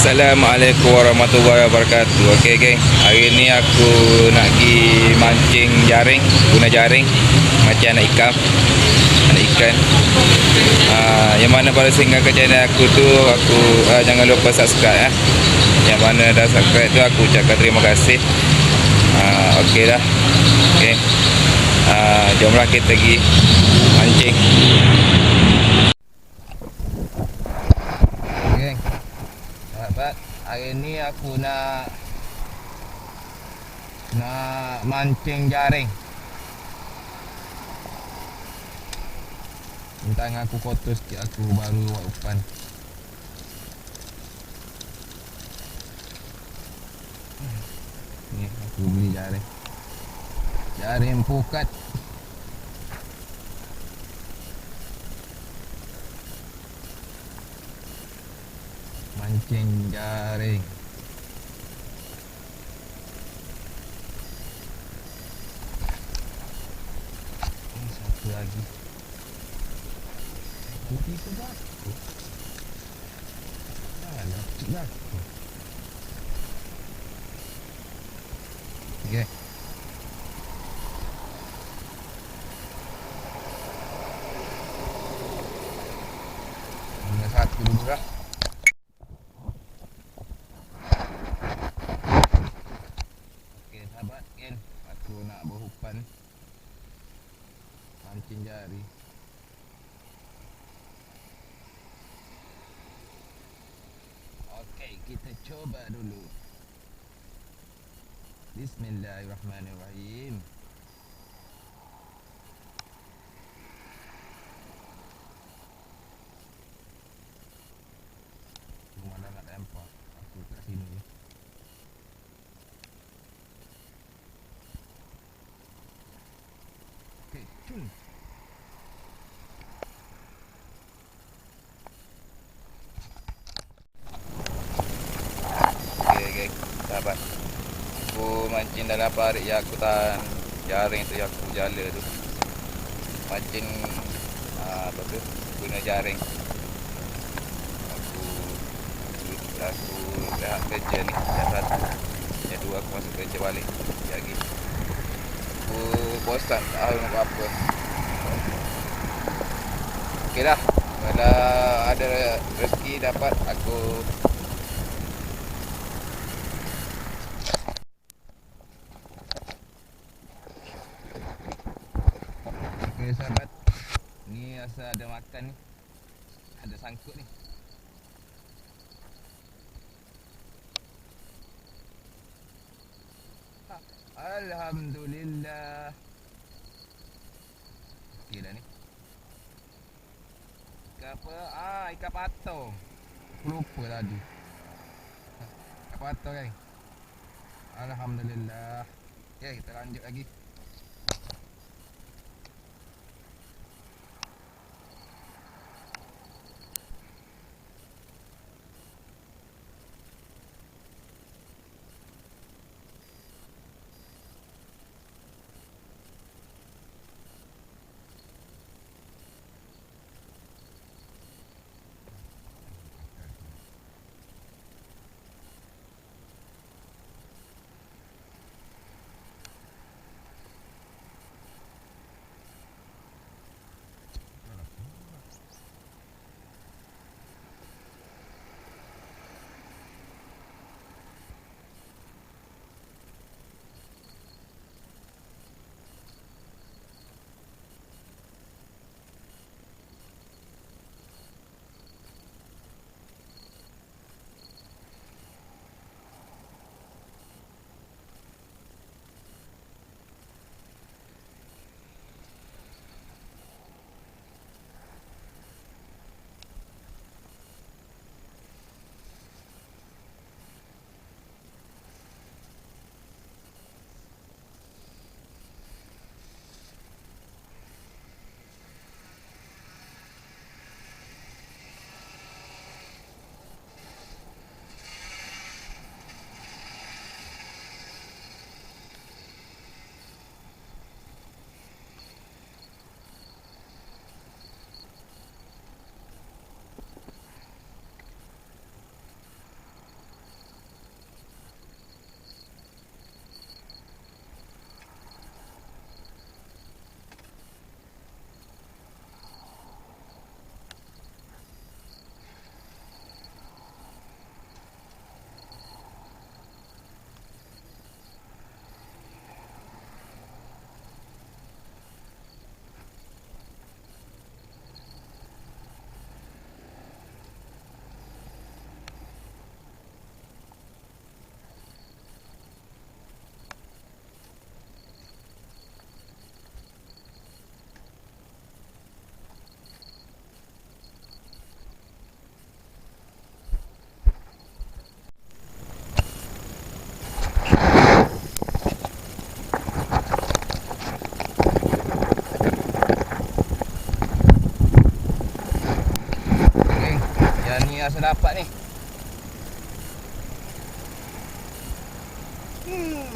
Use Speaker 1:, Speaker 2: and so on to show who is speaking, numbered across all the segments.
Speaker 1: Assalamualaikum warahmatullahi wabarakatuh. Okey geng, hari ni aku nak pergi mancing jaring, guna jaring macam anak ikan. Yang mana baru singgah ke channel aku tu, jangan lupa subscribe. Yang mana dah subscribe tu aku ucapkan terima kasih. Okey dah. Okey. Jomlah kita pergi mancing. Geng. Sahabat, hari ni aku nak mancing jaring. Tentang aku kotor sikit, aku baru buat umpan. Ni aku beli jaring. Jaring pukat. Mancing jaring. Ini satu lagi. Putih tu aku. Alah, tidak aku. Okay. Ini satu dulu lah. Okay sahabat, kan aku nak berumpan mancing jari. Okey, kita coba dulu. Bismillahirrahmanirrahim. Mana nak lempar? Aku kat sini. Okey, cun. Okey, sahabat. Aku mancing dalam parit yang aku tahan jaring tu, yang aku jala tu. Mancing apa tu? Guna jaring. Aku dah kerja ni, yang satu. Yang dua aku masuk kerja balik. Lagi. Aku bosan tak tahu nak buat apa. Okey dah. Kalau ada rezeki dapat, aku okey sahabat. Ni rasa ada makan ni. Ada sangkut ni. Alhamdulillah. Okey dah ni. Ikan apa? Ikan patung. Aku lupa tadi. Ikan patung kan. Alhamdulillah. Okey, kita lanjut lagi.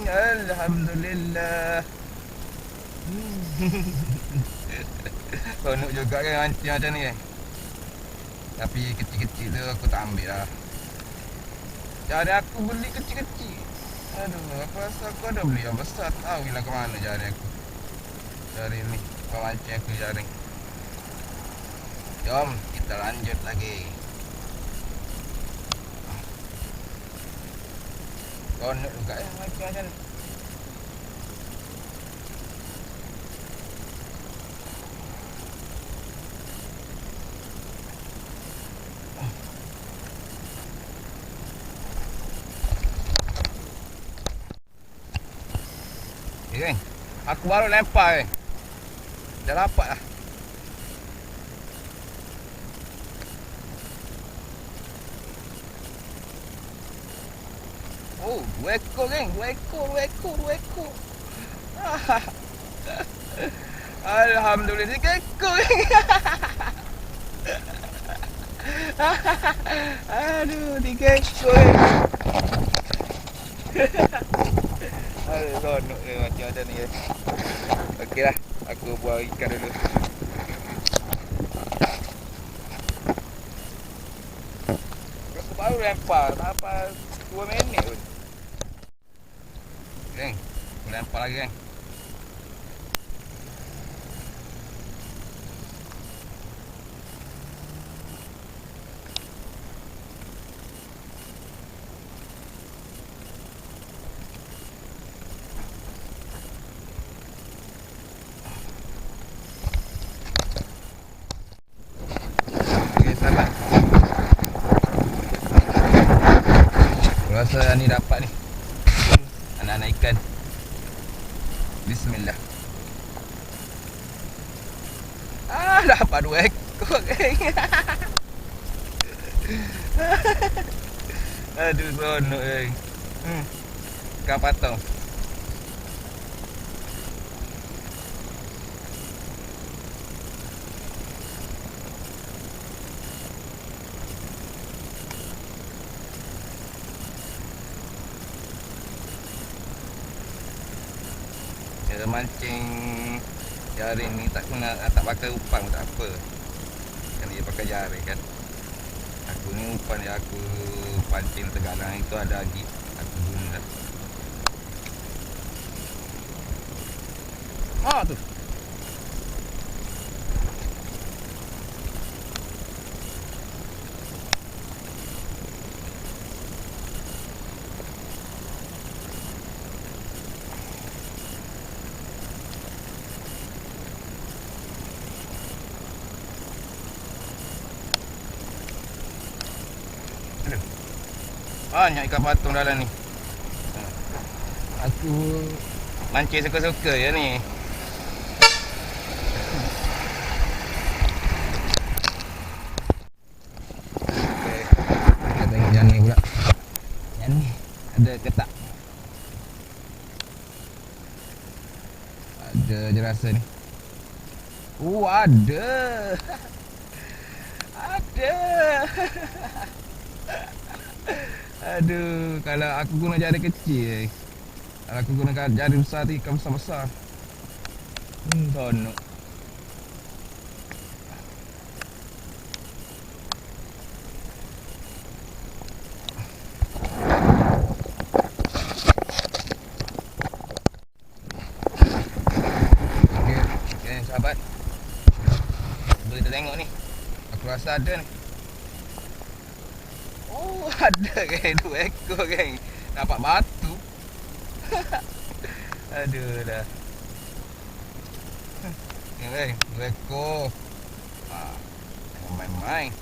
Speaker 1: Alhamdulillah. Seronok juga kan mancing macam ni kan. Tapi kecil-kecil tu aku tak ambil lah. Jari aku beli kecil-kecil. Aduh, aku rasa aku ada beli yang besar. Tahu lah ke mana jari aku. Jari ni, kau mancing aku jari. Jom, kita lanjut lagi. Seronok juga ya mancing macam ni. Okay, aku baru lempar dah dapat lah. Oh, 2 ekor geng, 2 ekor. Alhamdulillah 3 ekor geng. Aduh, 3 ekor geng. Aduh, seronok dia macam ni guys. Okey lah, aku buang ikan dulu. Aku baru lempar, tak apa 2 minit pun. Geng, aku lempar lagi geng. Rasa ni dapat ni anak-anak ikan. Bismillah. Dapat 2 ekor geng. Aduh, seronok geng. Ikan patong. Cara mancing jari ni tak pakai umpan pun tak apa. Kan dia pakai jari kan. Aku ni umpan yang aku pancing tegalang itu ada lagi. Aku guna. Tu. Banyak ikan patung dalam ni. Aku mancing suka-suka je ni. Okay. Kita tengok yang ni pula. Yang ni ada ke tak? Ada je rasa ni. Ada. Ada. Aduh, kalau aku guna jari kecil. Kalau aku guna jari besar tu ikan besar-besar. Seronok. Okay, sahabat. Boleh kita tengok ni. Aku rasa ada ni. Oh, ada geng, 2 ekor geng. Dapat batu. Aduh dah. Ni geng, 2 ekor. Jangan main-main.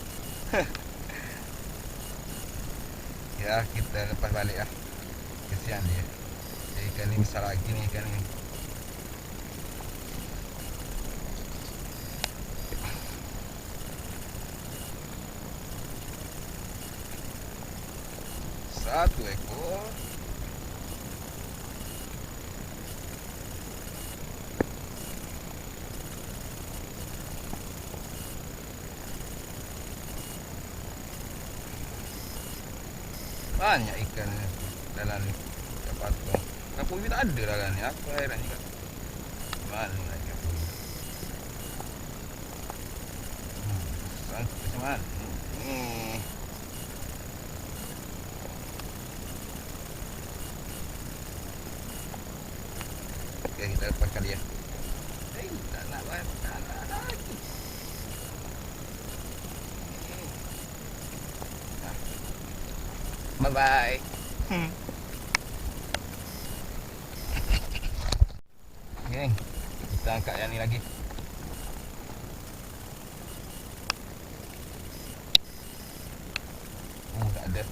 Speaker 1: Ya, kita lepas balik lah. Kesian dia. Ikan ni besar lagi ni ikan ni. Satu ekor. Banyak ikan dalam ni. patung. Kampung ni tak ada lah ni. Aku heran juga. Mana lagi aku? Macam mana? Okay, kita lepaskan dia. Tak nak lagi. Bye-bye. Okay, kita angkat yang ni lagi. Tak ada.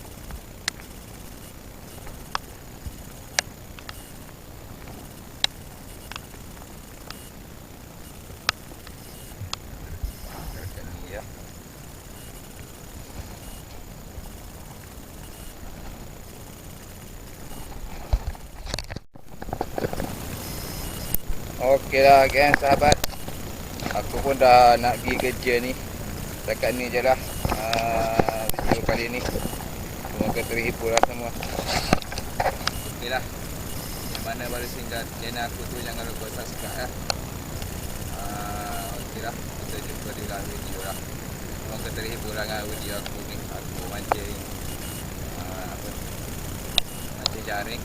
Speaker 1: Angkat ni ya. Okey lah kan sahabat. Aku pun dah nak pergi kerja ni. Setakat ni je lah video kali ni. Semoga terhibur lah semua. Okey lah. Yang mana baru singgah channel aku tu, jangan lupa subscribe lah. Okey lah. Kita jumpa di dalam video lah. Semoga terhibur lah dengan video aku ni. Aku mancing mancing jaring.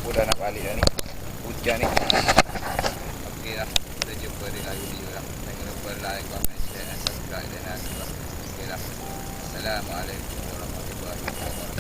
Speaker 1: Aku dah nak balik dah ni. Hujan ni. Okey lah. Kita jumpa di dalam video lah. Jangan lupa like, comment, share dan subscribe channel aku lah. Okey lah. Assalamualaikum warahmatullahi wabarakatuh.